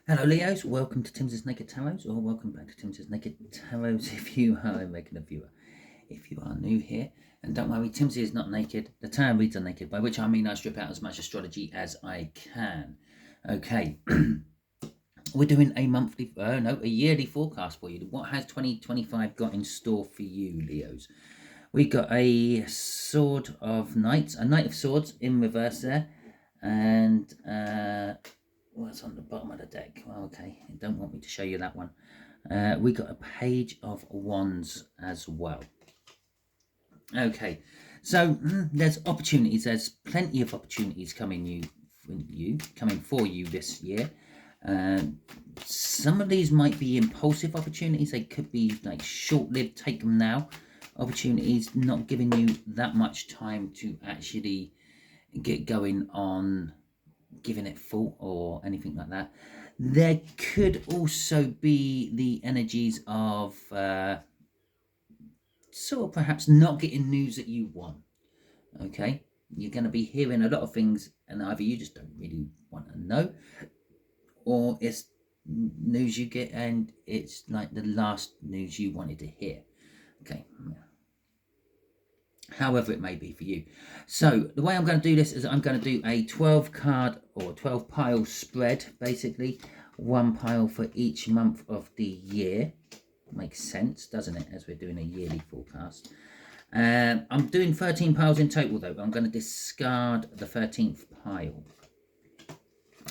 Hello Leos, welcome to Timsy Naked Tarot, or welcome back to Timsy Naked Tarot if you are a regular viewer. If you are new here, and don't worry, Timsy is not naked, the tarot reads are naked, by which I mean I strip out as much astrology as I can. Okay, we're doing a yearly forecast for you. What has 2025 got in store for you, Leos? We got a Sword of Knights, a Knight of Swords in reverse there, and what's on the bottom of the deck? Well, okay, I don't want me to show you that one. We got a Page of Wands as well. Okay, so there's opportunities. There's plenty of opportunities coming for you this year. Some of these might be impulsive opportunities. They could be like short-lived, take them now opportunities, not giving you that much time to actually get going on giving it thought or anything like that. There could also be the energies of sort of perhaps not getting news that you want. Okay, you're going to be hearing a lot of things, and either you just don't really want to know, or it's news you get and it's like the last news you wanted to hear. Okay, however it may be for you. So the way I'm going to do this is I'm going to do a 12 card or 12 pile spread, basically one pile for each month of the year. Makes sense, doesn't it, as we're doing a yearly forecast. I'm doing 13 piles in total though. I'm going to discard the 13th pile.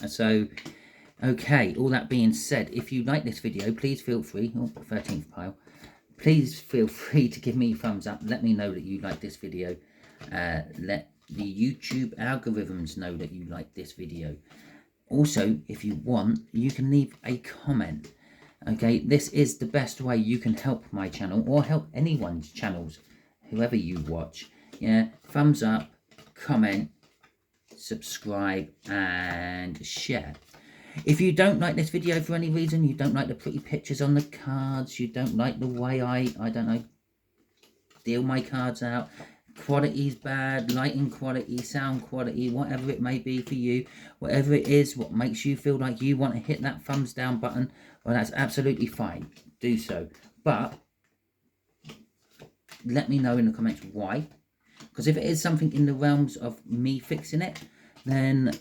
So okay, all that being said, if you like this video, please feel free, 13th pile, please feel free to give me a thumbs up. Let me know that you like this video. Let the YouTube algorithms know that you like this video. Also, if you want, you can leave a comment. Okay, this is the best way you can help my channel or help anyone's channels, whoever you watch. Yeah, thumbs up, comment, subscribe, and share. If you don't like this video for any reason, you don't like the pretty pictures on the cards, you don't like the way I don't know, deal my cards out, quality's bad, lighting quality, sound quality, whatever it may be for you, whatever it is, what makes you feel like you want to hit that thumbs down button, well, that's absolutely fine. Do so. But let me know in the comments why. Because if it is something in the realms of me fixing it, then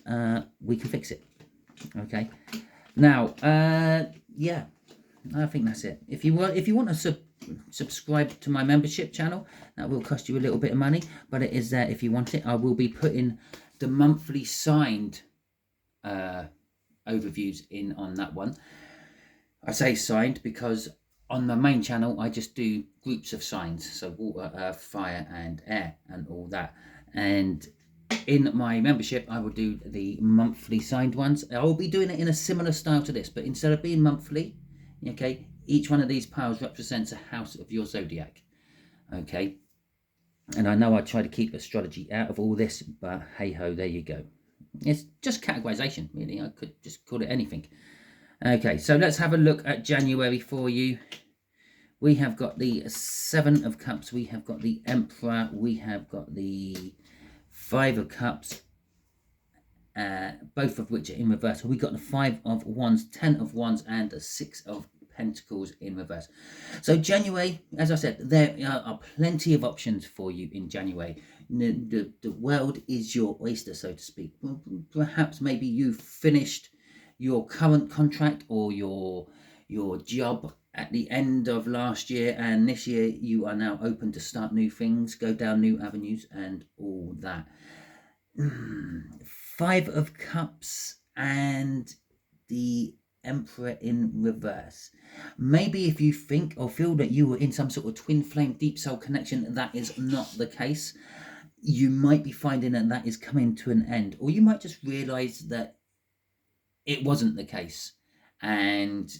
we can fix it. Okay. Now, yeah, I think that's it. If you want to subscribe to my membership channel, that will cost you a little bit of money, but it is there if you want it. I will be putting the monthly signed overviews in on that one. I say signed because on the main channel I just do groups of signs, so water, earth, fire and air and all that. And in my membership I will do the monthly signed ones. I will be doing it in a similar style to this, but instead of being monthly, okay, each one of these piles represents a house of your zodiac. Okay, and I know I try to keep astrology out of all this, but hey ho, there you go. It's just categorization, really. I could just call it anything. Okay, so let's have a look at January for you. We have got the Seven of Cups, we have got the Emperor, we have got the Five of Cups, both of which are in reverse. We got the Five of Wands, 10 of Wands, and the Six of Pentacles in reverse. So January, as I said, there are plenty of options for you in January. The world is your oyster, so to speak. Perhaps maybe you've finished your current contract or your job at the end of last year, and this year you are now open to start new things, go down new avenues and all that. Five of Cups and the Emperor in reverse. Maybe if you think or feel that you were in some sort of twin flame deep soul connection, that is not the case. You might be finding that is coming to an end, or you might just realize that it wasn't the case and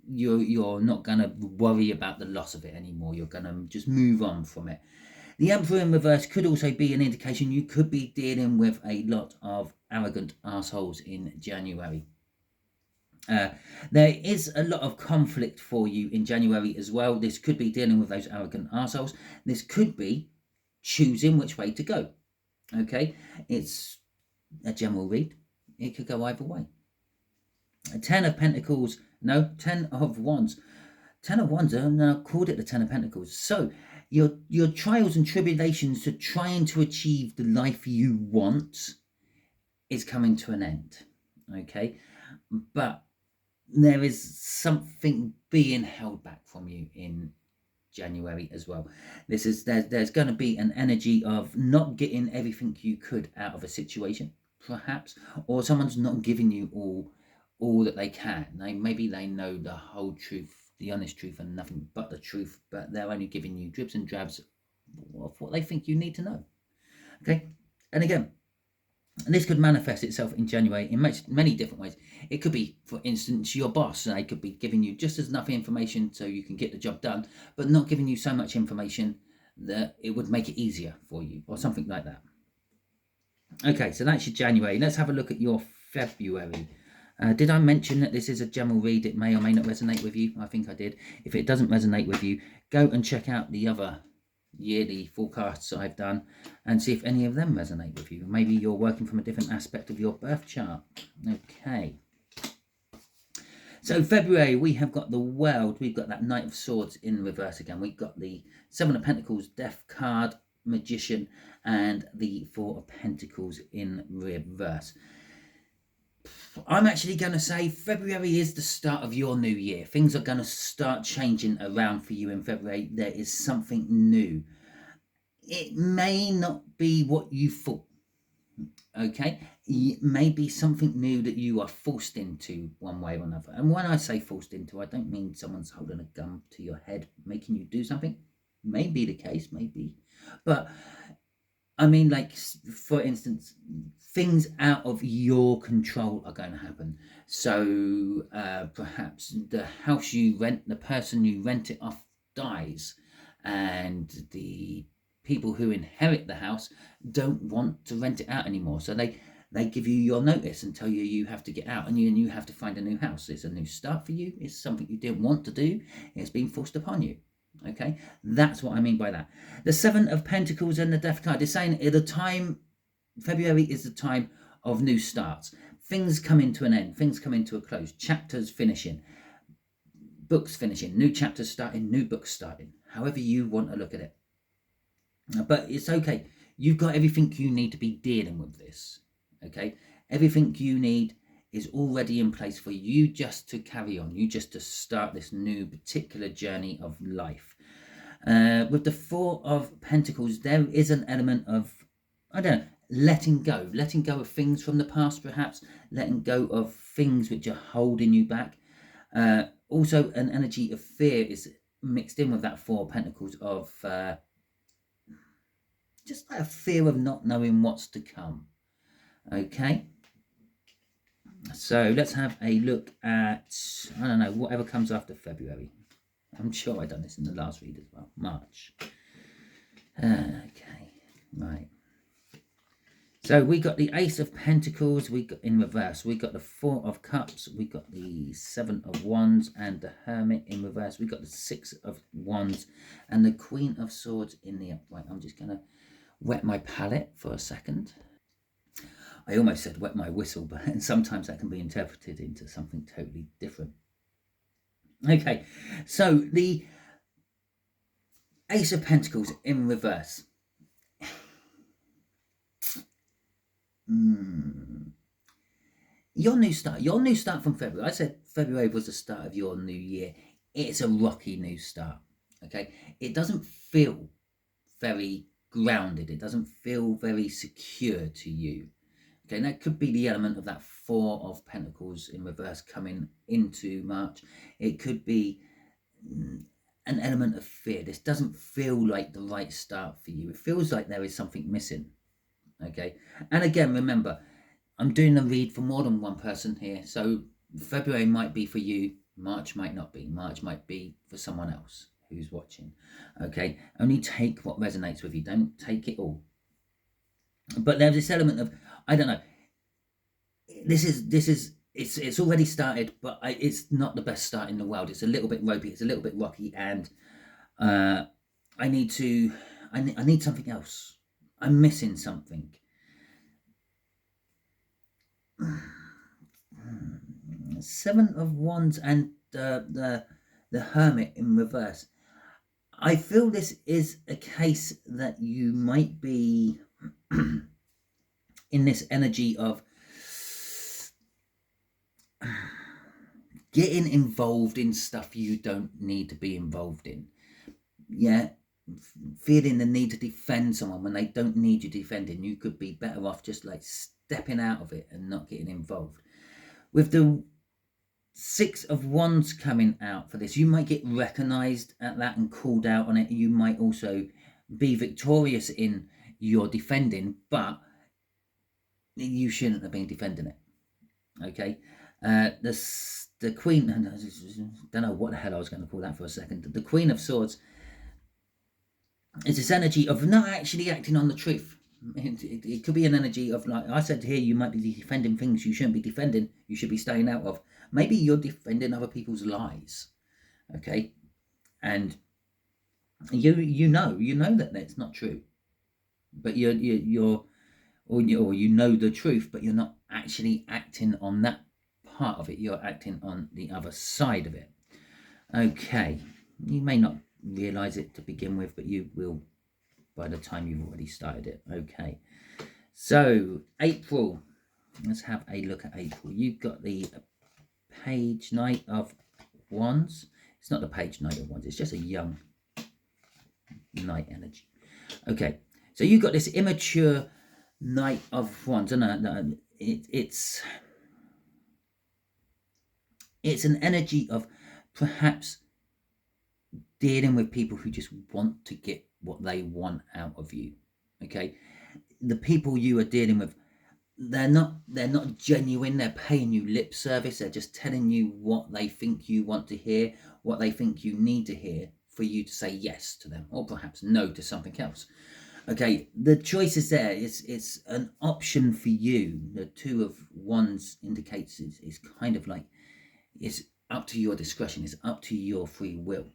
you're not going to worry about the loss of it anymore. You're going to just move on from it. The Emperor in reverse could also be an indication you could be dealing with a lot of arrogant assholes in January. There is a lot of conflict for you in January as well. This could be dealing with those arrogant assholes. This could be choosing which way to go. Okay, it's a general read. It could go either way. Ten of Pentacles, no, Ten of Wands. Ten of Wands, I now called it the Ten of Pentacles. So your trials and tribulations to trying to achieve the life you want is coming to an end, okay? But there is something being held back from you in January as well. There's going to be an energy of not getting everything you could out of a situation, perhaps, or someone's not giving you all that they can. Maybe they know the whole truth, the honest truth, and nothing but the truth, but they're only giving you dribs and drabs of what they think you need to know. Okay, and again, and this could manifest itself in January in many different ways. It could be, for instance, your boss, and they could be giving you just as enough information so you can get the job done, but not giving you so much information that it would make it easier for you, or something like that. Okay, so that's your January. Let's have a look at your February. Did I mention that this is a general read? It may or may not resonate with you. I think I did. If it doesn't resonate with you, go and check out the other yearly forecasts I've done and see if any of them resonate with you. Maybe you're working from a different aspect of your birth chart. Okay. So February, we have got the World. We've got that Knight of Swords in reverse again. We've got the Seven of Pentacles, Death card, Magician, and the Four of Pentacles in reverse. I'm actually going to say February is the start of your new year. Things are going to start changing around for you in February. There is something new. It may not be what you thought, okay? It may be something new that you are forced into one way or another. And when I say forced into, I don't mean someone's holding a gun to your head, making you do something. May be the case, maybe. But I mean, like, for instance, things out of your control are going to happen. So perhaps the house you rent, the person you rent it off dies, and the people who inherit the house don't want to rent it out anymore. So they give you your notice and tell you have to get out, and you have to find a new house. It's a new start for you. It's something you didn't want to do. It's been forced upon you. Okay, that's what I mean by that. The Seven of Pentacles and the Death card is saying at the time, February is the time of new starts. Things come into an end, things come into a close, chapters finishing, books finishing, new chapters starting, new books starting, however you want to look at it. But it's okay. You've got everything you need to be dealing with this. Okay, everything you need is already in place for you just to carry on, you just to start this new particular journey of life. With the Four of Pentacles, there is an element of, I don't know, letting go of things from the past, perhaps, letting go of things which are holding you back. Also, an energy of fear is mixed in with that Four of Pentacles of just like a fear of not knowing what's to come. Okay. So let's have a look at, I don't know, whatever comes after February. I'm sure I've done this in the last read as well. March. Okay, right. So we got the Ace of Pentacles, we got in reverse. We got the Four of Cups, we got the Seven of Wands and the Hermit in reverse. We got the Six of Wands and the Queen of Swords in the upright. I'm just going to wet my palette for a second. I almost said wet my whistle, but sometimes that can be interpreted into something totally different. Okay, so the Ace of Pentacles in reverse. Your new start from February. I said February was the start of your new year. It's a rocky new start, okay? It doesn't feel very grounded. It doesn't feel very secure to you. Okay, and that could be the element of that Four of Pentacles in reverse coming into March. It could be an element of fear. This doesn't feel like the right start for you. It feels like there is something missing. Okay, and again, remember, I'm doing a read for more than one person here. So February might be for you. March might not be. March might be for someone else who's watching. Okay, only take what resonates with you. Don't take it all. But there's this element of, I don't know, it's already started, but it's not the best start in the world. It's a little bit ropey, it's a little bit rocky, and I need something else. I'm missing something. Seven of Wands and the Hermit in reverse. I feel this is a case that you might be in this energy of getting involved in stuff you don't need to be involved in. Yeah, feeling the need to defend someone when they don't need you defending. You could be better off just like stepping out of it and not getting involved. With the Six of Wands coming out for this, you might get recognized at that and called out on it. You might also be victorious in your defending, but you shouldn't have been defending it. Okay, the Queen, I don't know what the hell I was going to call that for a second. The Queen of Swords is this energy of not actually acting on the truth. It could be an energy of, like I said here, you might be defending things you shouldn't be defending, you should be staying out of. Maybe you're defending other people's lies, okay? And you know that that's not true, but you're or you know the truth, but you're not actually acting on that part of it. You're acting on the other side of it. Okay, you may not realize it to begin with, but you will by the time you've already started it. Okay, so April, let's have a look at April. You've got the Page Knight of Wands. It's not the Page Knight of Wands, it's just a young knight energy. Okay, so you've got this immature Knight of Wands, and it's an energy of perhaps dealing with people who just want to get what they want out of you. Okay, the people you are dealing with, they're not genuine. They're paying you lip service. They're just telling you what they think you want to hear, what they think you need to hear for you to say yes to them, or perhaps no to something else. Okay, the choice is there. It's an option for you. The Two of Wands indicates is kind of like it's up to your discretion. It's up to your free will.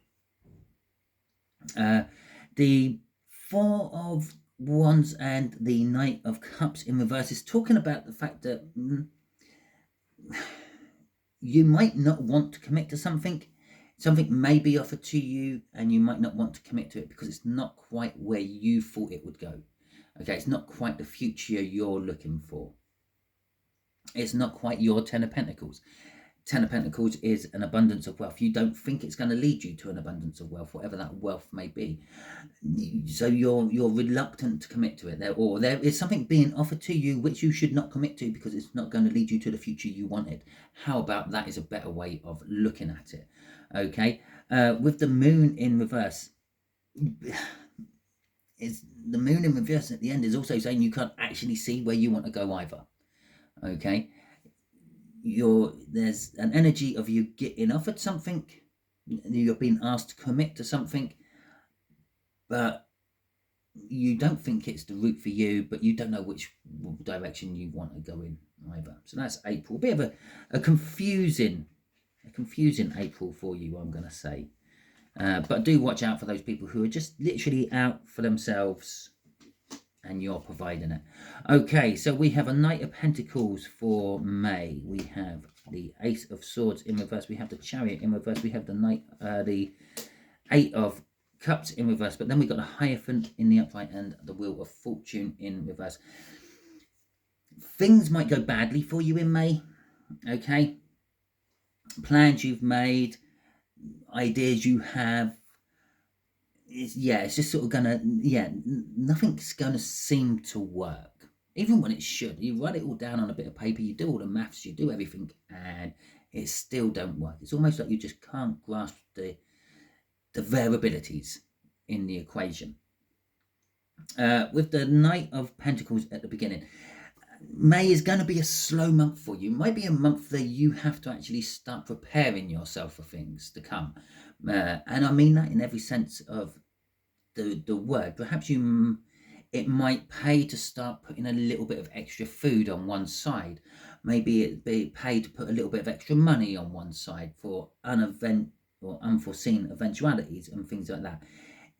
The Four of Wands and the Knight of Cups in reverse is talking about the fact that you might not want to commit to something. Something may be offered to you and you might not want to commit to it because it's not quite where you thought it would go. Okay, it's not quite the future you're looking for. It's not quite your Ten of Pentacles. Ten of Pentacles is an abundance of wealth. You don't think it's going to lead you to an abundance of wealth, whatever that wealth may be. So you're reluctant to commit to it. Or there is something being offered to you which you should not commit to because it's not going to lead you to the future you wanted. How about that is a better way of looking at it. Okay, with the Moon in reverse, is the Moon in reverse at the end is also saying you can't actually see where you want to go either. Okay, there's an energy of you getting offered something, you're being asked to commit to something, but you don't think it's the route for you, but you don't know which direction you want to go in either. So that's April. A bit of a confusing April for you, I'm going to say. But do watch out for those people who are just literally out for themselves and you're providing it. Okay, so we have a Knight of Pentacles for May. We have the Ace of Swords in reverse. We have the Chariot in reverse. We have the Eight of Cups in reverse. But then we've got the Hierophant in the upright and the Wheel of Fortune in reverse. Things might go badly for you in May. Okay, plans you've made, ideas you have, it's just sort of gonna, nothing's gonna seem to work, even when it should. You write it all down on a bit of paper, you do all the maths, you do everything, and it still don't work. It's almost like you just can't grasp the variabilities in the equation. With the Knight of Pentacles at the beginning, May is going to be a slow month for you. It might be a month that you have to actually start preparing yourself for things to come. And I mean that in every sense of the word. Perhaps it might pay to start putting a little bit of extra food on one side. Maybe it be paid to put a little bit of extra money on one side for unforeseen eventualities and things like that.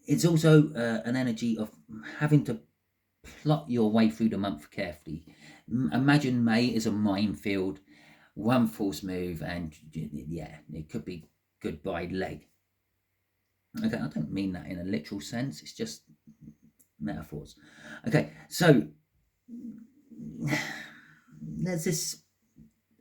It's also an energy of having to plot your way through the month carefully. Imagine May is a minefield one false move and yeah, it could be goodbye leg. Okay, I don't mean that in a literal sense, it's just metaphors. Okay, so there's this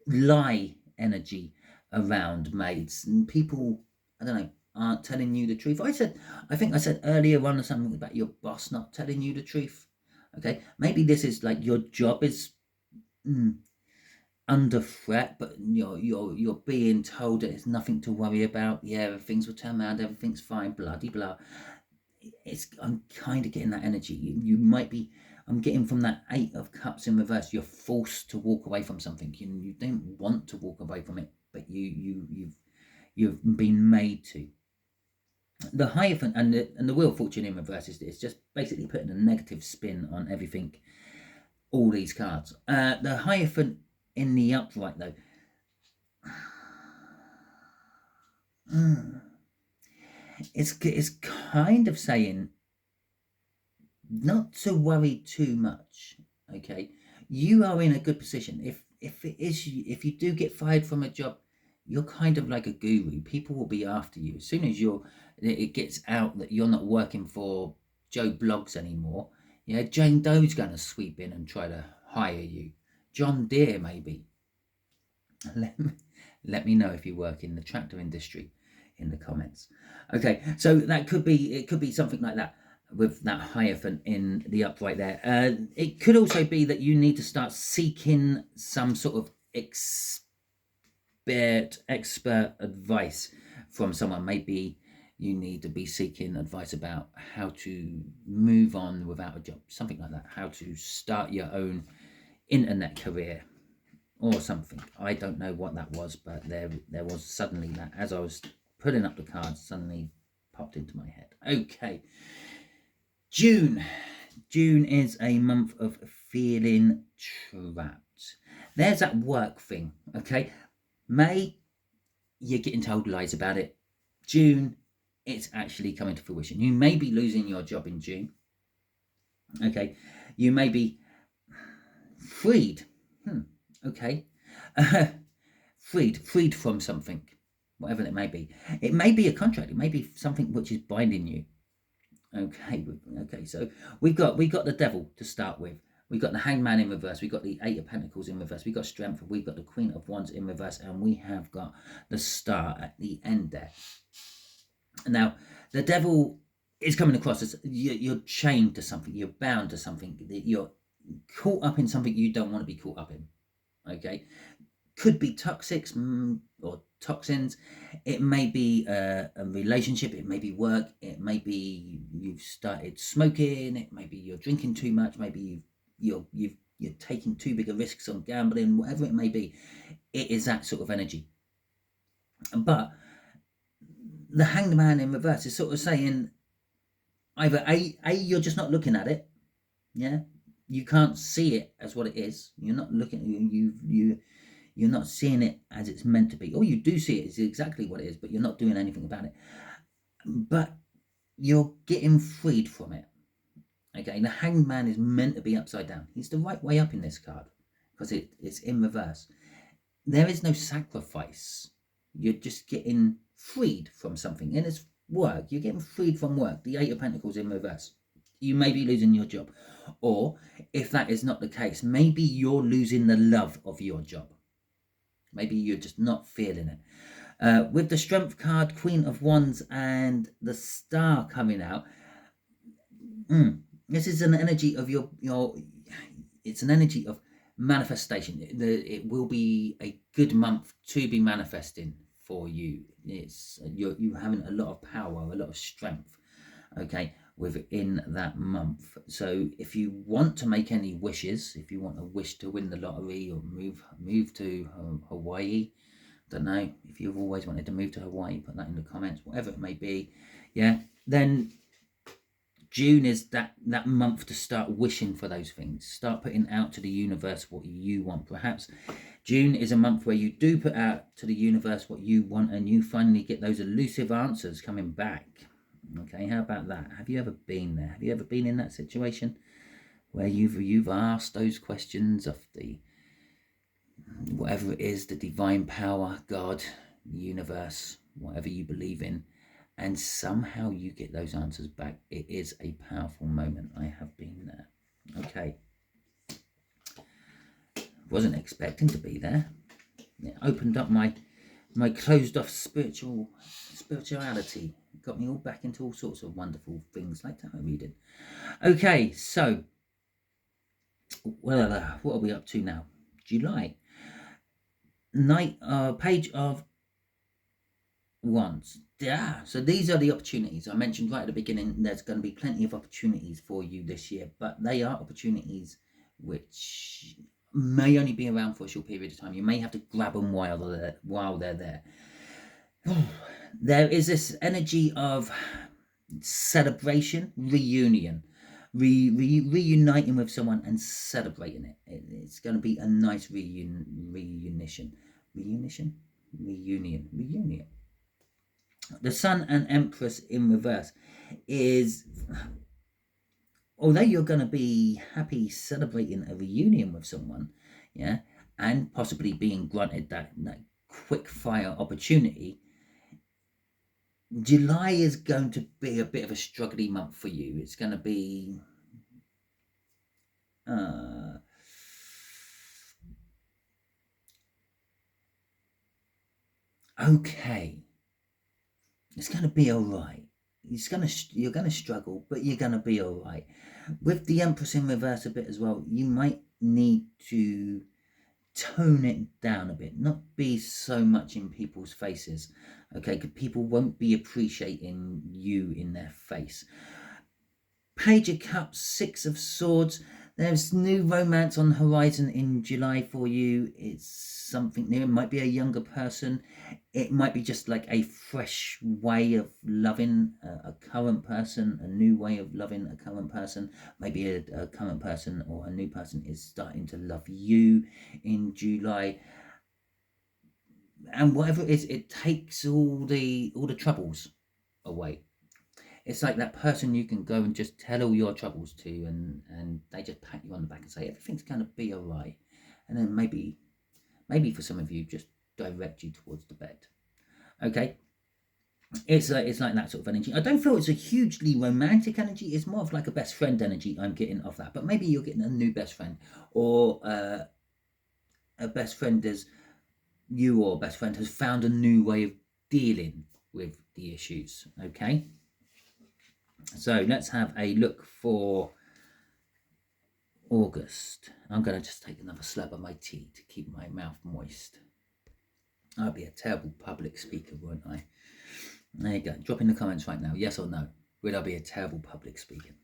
lie energy around maids, and people, I don't know, aren't telling you the truth. I think I said earlier on something about your boss not telling you the truth. Okay, maybe this is like your job is under threat, but you're being told that there's nothing to worry about. Yeah, things will turn around, everything's fine, bloody blah. I'm kind of getting that energy. You might be. I'm getting from that 8 of Cups in reverse. You're forced to walk away from something. You don't want to walk away from it, but you've been made to. The Hierophant and the Wheel of Fortune in reverse is just basically putting a negative spin on everything. All these cards. The Hierophant in the upright though. It's kind of saying not to worry too much. Okay, you are in a good position. If you do get fired from a job, you're kind of like a guru. People will be after you as soon as it gets out that you're not working for Joe Blogs anymore. Yeah, Jane Doe's going to sweep in and try to hire you. John Deere maybe. Let me know if you work in the tractor industry in the comments. Okay, so it could be something like that with that Hierophant in the upright there. It could also be that you need to start seeking some sort of expert advice from someone. Maybe you need to be seeking advice about how to move on without a job, something like that, how to start your own internet career or something. I don't know what that was, but there was suddenly that, as I was putting up the cards, suddenly popped into my head. Okay, June is a month of feeling trapped. There's that work thing. Okay, May, you're getting told lies about it. June, it's actually coming to fruition. You may be losing your job in June. Okay, you may be freed. Okay, freed from something, whatever it may be. It may be a contract. It may be something which is binding you. Okay, so we've got the Devil to start with. We've got the Hangman in reverse. We've got the 8 of Pentacles in reverse. We've got Strength. We've got the Queen of Wands in reverse. And we have got the Star at the end there. Now, the Devil is coming across as you're chained to something. You're bound to something. You're caught up in something you don't want to be caught up in. Okay? Could be toxics or toxins. It may be a relationship. It may be work. It may be you've started smoking. It may be you're drinking too much. Maybe you're taking too big a risks on gambling. Whatever it may be, it is that sort of energy. But the Hanged Man in reverse is sort of saying either a you're just not looking at it. Yeah, you can't see it as what it is. You're not looking. You're not seeing it as it's meant to be. Or you do see it as exactly what it is, but you're not doing anything about it. But you're getting freed from it. Okay, the Hanged Man is meant to be upside down. He's the right way up in this card because it's in reverse. There is no sacrifice. You're just getting freed from something. And it's work. You're getting freed from work. The 8 of Pentacles in reverse. You may be losing your job. Or if that is not the case, maybe you're losing the love of your job. Maybe you're just not feeling it. With the Strength card, Queen of Wands, and the Star coming out, this is an energy of your. It's an energy of manifestation. It will be a good month to be manifesting for you. You're having a lot of power, a lot of strength. Okay, within that month. So if you want to make any wishes, if you want a wish to win the lottery or move to Hawaii, don't know, if you've always wanted to move to Hawaii, put that in the comments, whatever it may be. Yeah, then June is that month to start wishing for those things. Start putting out to the universe what you want. Perhaps June is a month where you do put out to the universe what you want and you finally get those elusive answers coming back. Okay, how about that? Have you ever been there? Have you ever been in that situation where you've asked those questions of the whatever it is, the divine power, God, the universe, whatever you believe in, and somehow you get those answers back. It is a powerful moment. I have been there. Okay. Wasn't expecting to be there. It opened up my closed off spirituality. It got me all back into all sorts of wonderful things like tarot reading. Okay, so well, what are we up to now? July. Page of Wands. Yeah, so these are the opportunities I mentioned right at the beginning. There's going to be plenty of opportunities for you this year, but they are opportunities which may only be around for a short period of time. You may have to grab them while they're there. There is this energy of celebration, reunion, reuniting with someone and celebrating it. It's going to be a nice reunion. The Sun and Empress in reverse is, although you're going to be happy celebrating a reunion with someone, yeah, and possibly being granted that quick fire opportunity, July is going to be a bit of a struggly month for you. It's going to be okay. It's going to be all right. You're going to struggle, but you're going to be all right. With the Empress in reverse a bit as well, you might need to tone it down a bit, not be so much in people's faces, okay? Because people won't be appreciating you in their face. Page of Cups, Six of Swords. There's new romance on the horizon in July for you. It's something new. It might be a younger person. It might be just like a fresh way of loving a current person, a new way of loving a current person. Maybe a current person or a new person is starting to love you in July. And whatever it is, it takes all the troubles away. It's like that person you can go and just tell all your troubles to, and they just pat you on the back and say everything's going to be all right, and then maybe for some of you just direct you towards the bed. Okay, it's like that sort of energy. I don't feel it's a hugely romantic energy. It's more of like a best friend energy I'm getting off that. But maybe you're getting a new best friend, or a best friend has found a new way of dealing with the issues. Okay. So let's have a look for August. I'm going to just take another slurp of my tea to keep my mouth moist. I'd be a terrible public speaker, wouldn't I? There you go. Drop in the comments right now, yes or no. Would I be a terrible public speaker?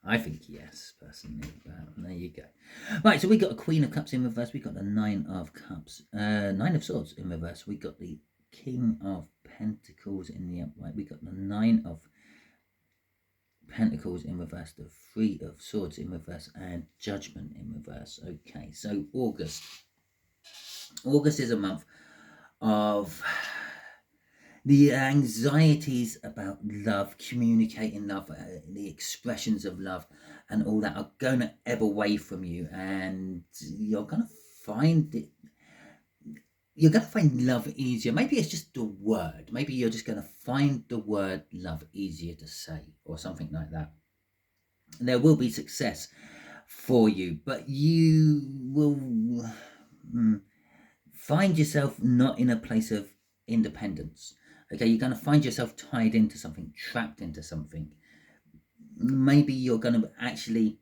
I think yes, personally. But there you go. Right, so we got a Queen of Cups in reverse. We got the Nine of Cups. Nine of Swords in reverse. We got the King of Pentacles in the upright. We got the Nine of Pentacles in reverse, the Three of Swords in reverse, and Judgment in reverse. Okay, so August is a month of the anxieties about love, communicating love, the expressions of love and all that are going to ebb away from you, and you're going to find it. You're going to find love easier. Maybe it's just a word. Maybe you're just going to find the word love easier to say, or something like that. There will be success for you, but you will find yourself not in a place of independence. Okay, you're going to find yourself tied into something, trapped into something. Maybe you're going to actually,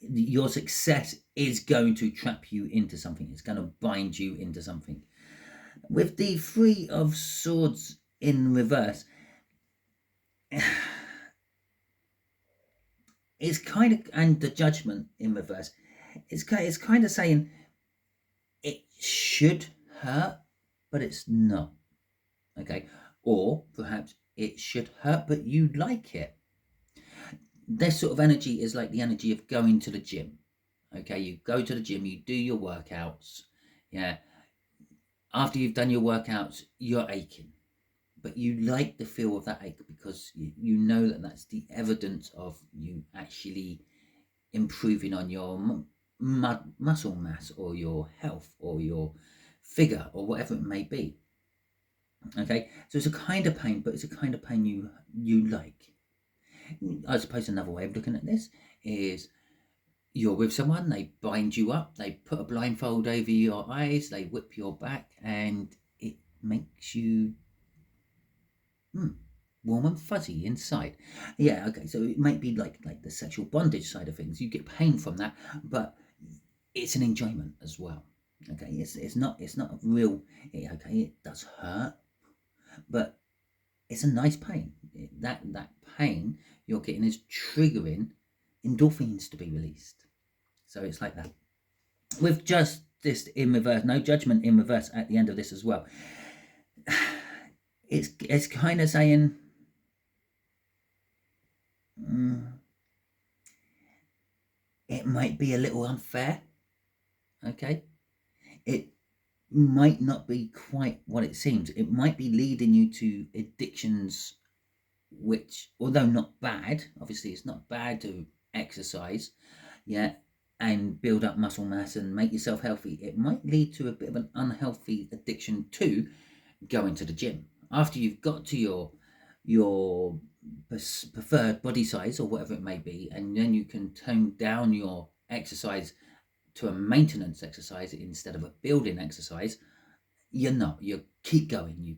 your success is going to trap you into something. It's going to bind you into something. With the Three of Swords in reverse, it's kind of, and the Judgment in reverse, it's kind of saying it should hurt, but it's not. Okay, or perhaps it should hurt, but you like it. This sort of energy is like the energy of going to the gym. Okay, you go to the gym, you do your workouts. Yeah, after you've done your workouts, you're aching, but you like the feel of that ache because you know that that's the evidence of you actually improving on your muscle mass or your health or your figure or whatever it may be. Okay, so it's a kind of pain, but it's a kind of pain you like. I suppose another way of looking at this is you're with someone, they bind you up, they put a blindfold over your eyes, they whip your back, and it makes you warm and fuzzy inside. Yeah, okay, so it might be like the sexual bondage side of things. You get pain from that, but it's an enjoyment as well. Okay, it's not a real. Okay, it does hurt, but it's a nice pain. That pain you're getting is triggering endorphins to be released. So it's like that. With justice in reverse, no judgment in reverse at the end of this as well. It's kind of saying, it might be a little unfair. Okay, it might not be quite what it seems. It might be leading you to addictions, which, although not bad, obviously it's not bad to exercise, yeah, and build up muscle mass and make yourself healthy. It might lead to a bit of an unhealthy addiction to going to the gym after you've got to your preferred body size or whatever it may be, and then you can tone down your exercise to a maintenance exercise instead of a building exercise. You keep going,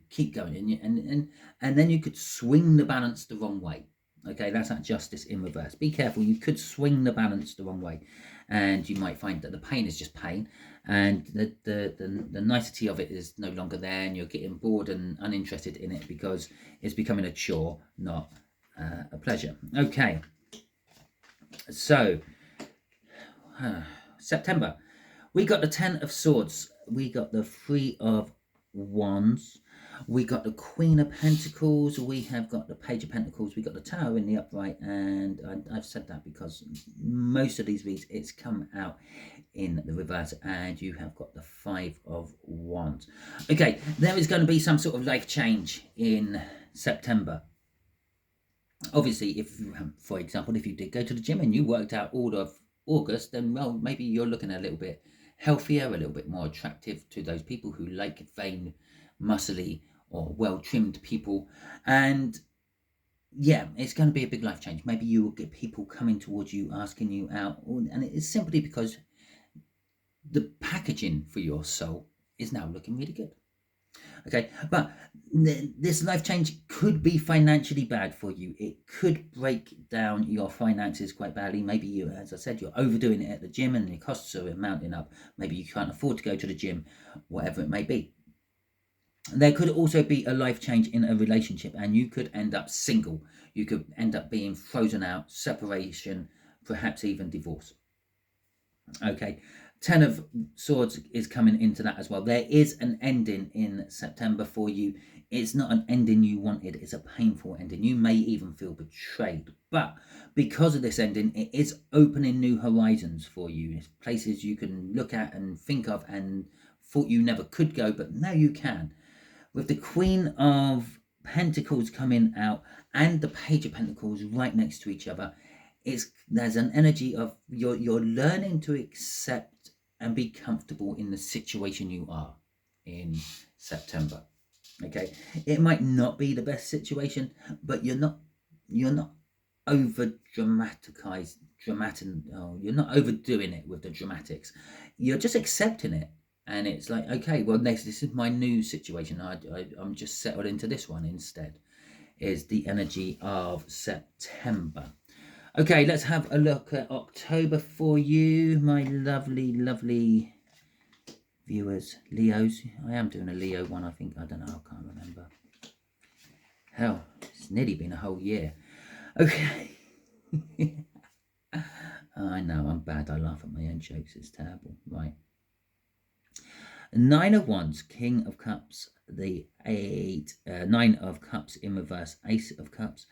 and then you could swing the balance the wrong way. Okay, that's that justice in reverse. Be careful, you could swing the balance the wrong way, and you might find that the pain is just pain, and the nicety of it is no longer there, and you're getting bored and uninterested in it because it's becoming a chore, not a pleasure. Okay, so September, we got the 10 of Swords, we got the 3 of Wands, we got the Queen of Pentacles, we have got the Page of Pentacles, we got the Tower in the upright, and I've said that because most of these reads it's come out in the reverse, and you have got the 5 of Wands. Okay, there is going to be some sort of life change in September. Obviously, if, for example, if you did go to the gym and you worked out all of August, then, well, maybe you're looking a little bit healthier, a little bit more attractive to those people who like vain, muscly, or well-trimmed people. And yeah, it's going to be a big life change. Maybe you will get people coming towards you, asking you out, and it's simply because the packaging for your soul is now looking really good. Okay, but this life change could be financially bad for you. It could break down your finances quite badly. Maybe you, as I said, you're overdoing it at the gym and your costs are mounting up. Maybe you can't afford to go to the gym, whatever it may be. There could also be a life change in a relationship, and you could end up single. You could end up being frozen out, separation, perhaps even divorce. Okay, 10 of Swords is coming into that as well. There is an ending in September for you. It's not an ending you wanted. It's a painful ending. You may even feel betrayed. But because of this ending, it is opening new horizons for you. It's places you can look at and think of and thought you never could go, but now you can. With the Queen of Pentacles coming out and the Page of Pentacles right next to each other, there's an energy of you're learning to accept and be comfortable in the situation you are in September. Okay, it might not be the best situation, but you're not over dramatized you're not overdoing it with the dramatics. You're just accepting it, and it's like, okay, well, this is my new situation. I'm just settled into this one instead. Is the energy of September. Okay, let's have a look at October for you, my lovely, lovely viewers. Leos. I am doing a Leo one, I think. I don't know. I can't remember. Hell, it's nearly been a whole year. Okay. I know, I'm bad. I laugh at my own jokes. It's terrible. Right. 9 of Wands, King of Cups, the 9 of Cups in reverse, Ace of Cups,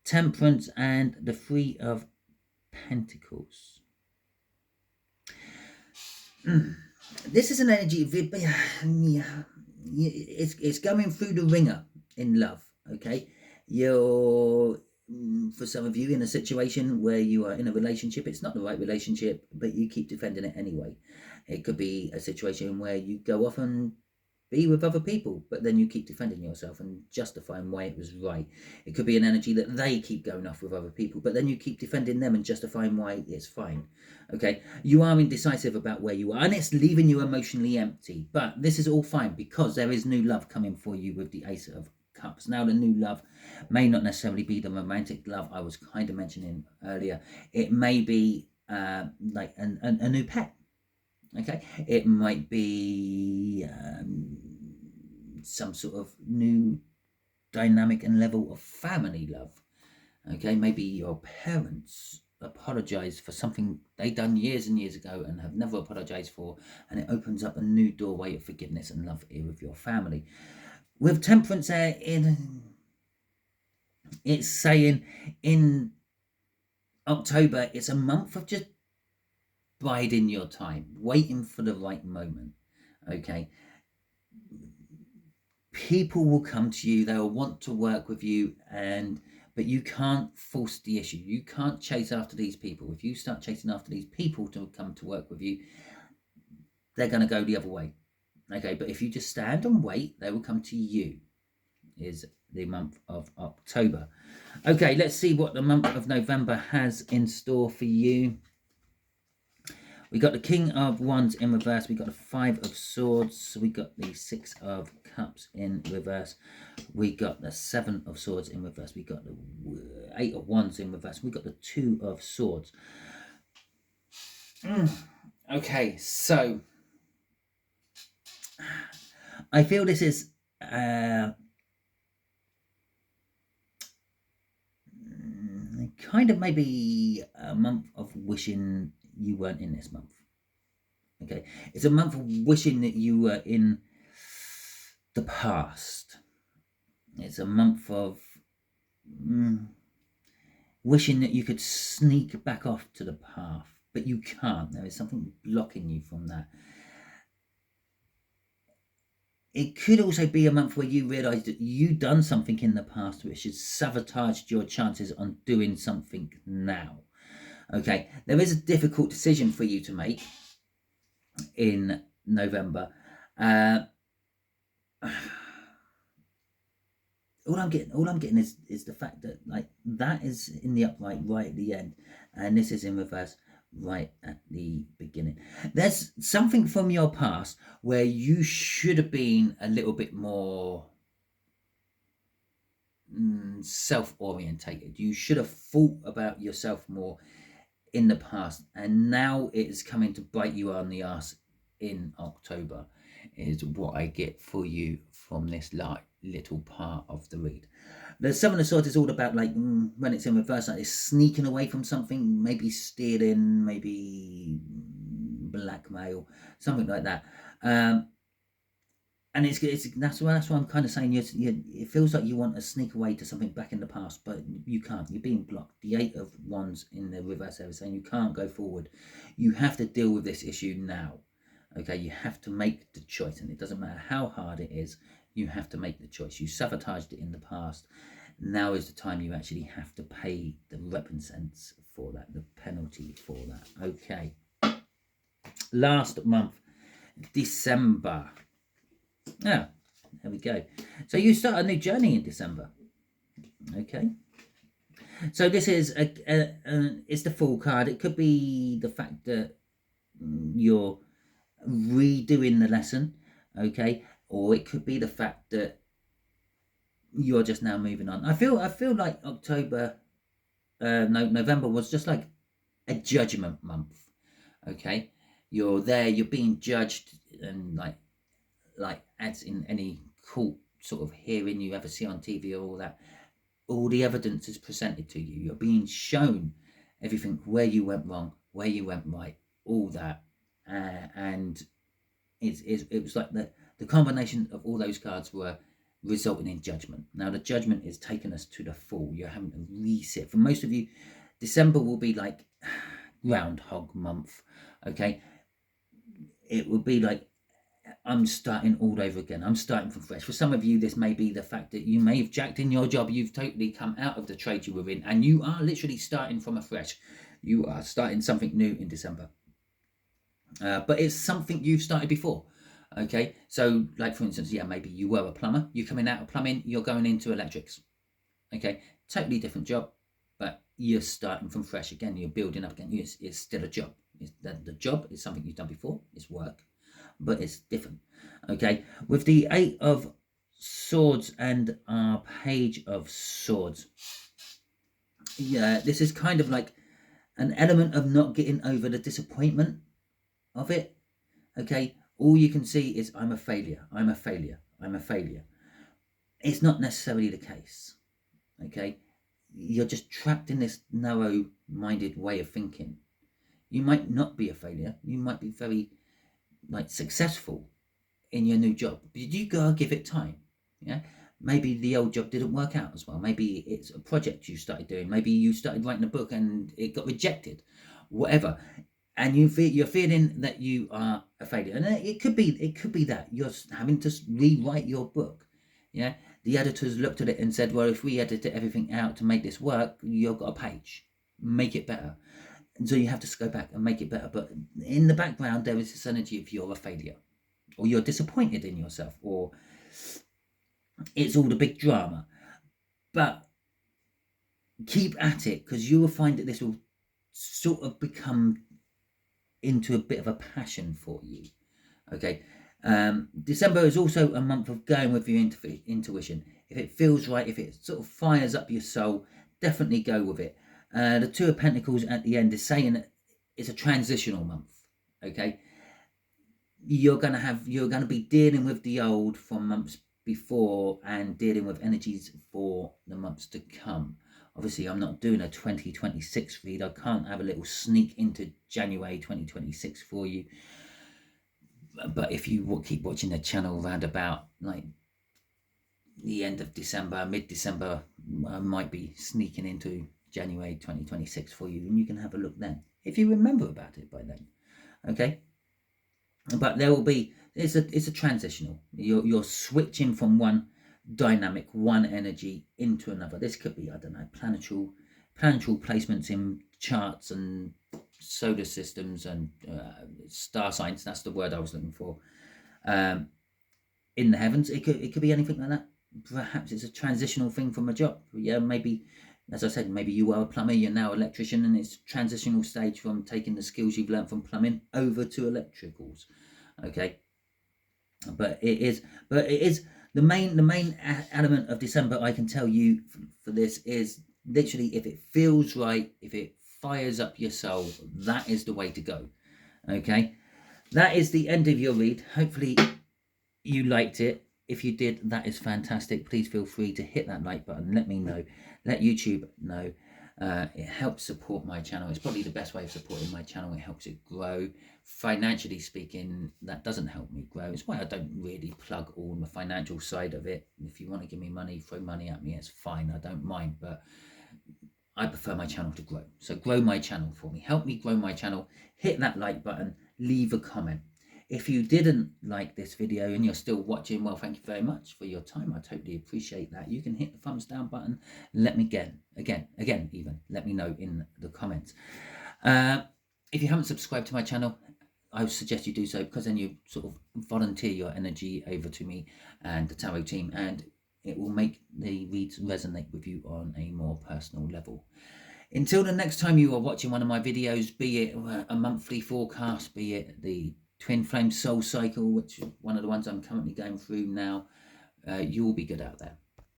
Temperance, and the 3 of Pentacles. This is an energy, it's going through the ringer in love, okay? You're for some of you, in a situation where you are in a relationship. It's not the right relationship, but you keep defending it anyway. It could be a situation where you go off and be with other people, but then you keep defending yourself and justifying why it was right. It could be an energy that they keep going off with other people, but then you keep defending them and justifying why it's fine. Okay, you are indecisive about where you are, and it's leaving you emotionally empty. But this is all fine because there is new love coming for you with the Ace of Cups. Now, the new love may not necessarily be the romantic love I was kind of mentioning earlier. It may be like a new pet. Okay, it might be some sort of new dynamic and level of family love. Okay, maybe your parents apologize for something they done years and years ago and have never apologized for, and it opens up a new doorway of forgiveness and love here with your family. With Temperance there, it's saying in October, it's a month of just biding your time, waiting for the right moment. Okay, people will come to you, they'll want to work with you, but you can't force the issue. You can't chase after these people. If you start chasing after these people to come to work with you, they're going to go the other way. Okay, but if you just stand and wait, they will come to you. Is the month of October. Okay, let's see what the month of November has in store for you. We got the King of Wands in reverse. We got the Five of Swords. We got the Six of Cups in reverse. We got the Seven of Swords in reverse. We got the Eight of Wands in reverse. We got the Two of Swords. Okay, so I feel this is kind of maybe a month of wishing you weren't in this month. Okay, it's a month of wishing that you were in the past. It's a month of wishing that you could sneak back off to the path, but you can't. There is something blocking you from that. It could also be a month where you realise that you've done something in the past which has sabotaged your chances on doing something now. Okay, there is a difficult decision for you to make in November. All I'm getting is the fact that like that is in the upright right at the end, and this is in reverse right at the beginning. There's something from your past where you should have been a little bit more self-orientated. You should have thought about yourself more in the past, and now it is coming to bite you on the ass in October, is what I get for you from this little part of the read. The Seven of Swords is all about like when it's in reverse, like it's sneaking away from something, maybe stealing, maybe blackmail, something like that. And that's why I'm kind of saying it feels like you want to sneak away to something back in the past, but you can't. You're being blocked. The Eight of Wands in the reverse area saying you can't go forward. You have to deal with this issue now. Okay, you have to make the choice, and it doesn't matter how hard it is. You have to make the choice. You sabotaged it in the past. Now is the time you actually have to pay the recompense for that, the penalty for that. Okay. Last month, December. Ah, there we go. So you start a new journey in December. Okay. So this is it's the Fool card. It could be the fact that you're redoing the lesson, okay, or it could be the fact that you're just now moving on. I feel like November was just like a judgment month. Okay, you're there, you're being judged, and like as in any court sort of hearing you ever see on TV or all that, all the evidence is presented to you. You're being shown everything, where you went wrong, where you went right, all that, and it was like the combination of all those cards were resulting in judgment. Now the judgment is taking us to the Fool. You're having to reset. For most of you, December will be like Groundhog month. Okay, it will be like I'm starting all over again. I'm starting from fresh. For some of you, this may be the fact that you may have jacked in your job. You've totally come out of the trade you were in, and you are literally starting from afresh. You are starting something new in December. But it's something you've started before. Okay, so like for instance, yeah, maybe you were a plumber. You're coming out of plumbing. You're going into electrics. Okay, totally different job, but you're starting from fresh again. You're building up again. It's still a job. The job is something you've done before. It's work, but it's different. Okay, with the 8 of Swords and our Page of Swords, yeah, this is kind of like an element of not getting over the disappointment of it. Okay, all you can see is I'm a failure, I'm a failure, I'm a failure. It's not necessarily the case. Okay, you're just trapped in this narrow-minded way of thinking. You might not be a failure. You might be very successful in your new job, but you gotta give it time. Yeah, maybe the old job didn't work out as well. Maybe it's a project you started doing. Maybe you started writing a book and it got rejected, whatever. And you're feeling that you are a failure, and it could be that you're having to rewrite your book. Yeah, the editors looked at it and said, well, if we edited everything out to make this work, you've got a page, make it better. And so you have to go back and make it better. But in the background, there is this energy of you're a failure, or you're disappointed in yourself, or it's all the big drama. But keep at it, because you will find that this will sort of become into a bit of a passion for you. Okay, December is also a month of going with your intuition. If it feels right, if it sort of fires up your soul, definitely go with it. The 2 of Pentacles at the end is saying that it's a transitional month. Okay, you're gonna be dealing with the old from months before and dealing with energies for the months to come. Obviously, I'm not doing a 2026 read. I can't have a little sneak into January 2026 for you. But if you keep watching the channel around about like the end of December, mid-December, I might be sneaking into January 2026 for you, and you can have a look then, if you remember about it by then. Okay? But there will be, it's a transitional. You're switching from one dynamic, one energy into another. This could be, I don't know, planetary placements in charts and solar systems and star signs. That's the word I was looking for. In the heavens, it could be anything like that. Perhaps it's a transitional thing from a job. Yeah, maybe, as I said, maybe you were a plumber, you're now an electrician, and it's a transitional stage from taking the skills you've learned from plumbing over to electricals. Okay, but it is the main element of December. I can tell you for this is literally, if it feels right, if it fires up your soul, that is the way to go. Okay, that is the end of your read. Hopefully you liked it. If you did, that is fantastic. Please feel free to hit that like button. Let me know. Let YouTube know. It helps support my channel. It's probably the best way of supporting my channel. It helps it grow. Financially speaking, that doesn't help me grow. It's why I don't really plug all the financial side of it. If you want to give me money, throw money at me, it's fine. I don't mind. But I prefer my channel to grow. So grow my channel for me. Help me grow my channel. Hit that like button. Leave a comment. If you didn't like this video and you're still watching, well, thank you very much for your time. I totally appreciate that. You can hit the thumbs down button. Let me even let me know in the comments. If you haven't subscribed to my channel, I would suggest you do so, because then you sort of volunteer your energy over to me and the tarot team, and it will make the reads resonate with you on a more personal level. Until the next time you are watching one of my videos, be it a monthly forecast, be it the Twin Flame Soul Cycle, which is one of the ones I'm currently going through now, you will be good out there.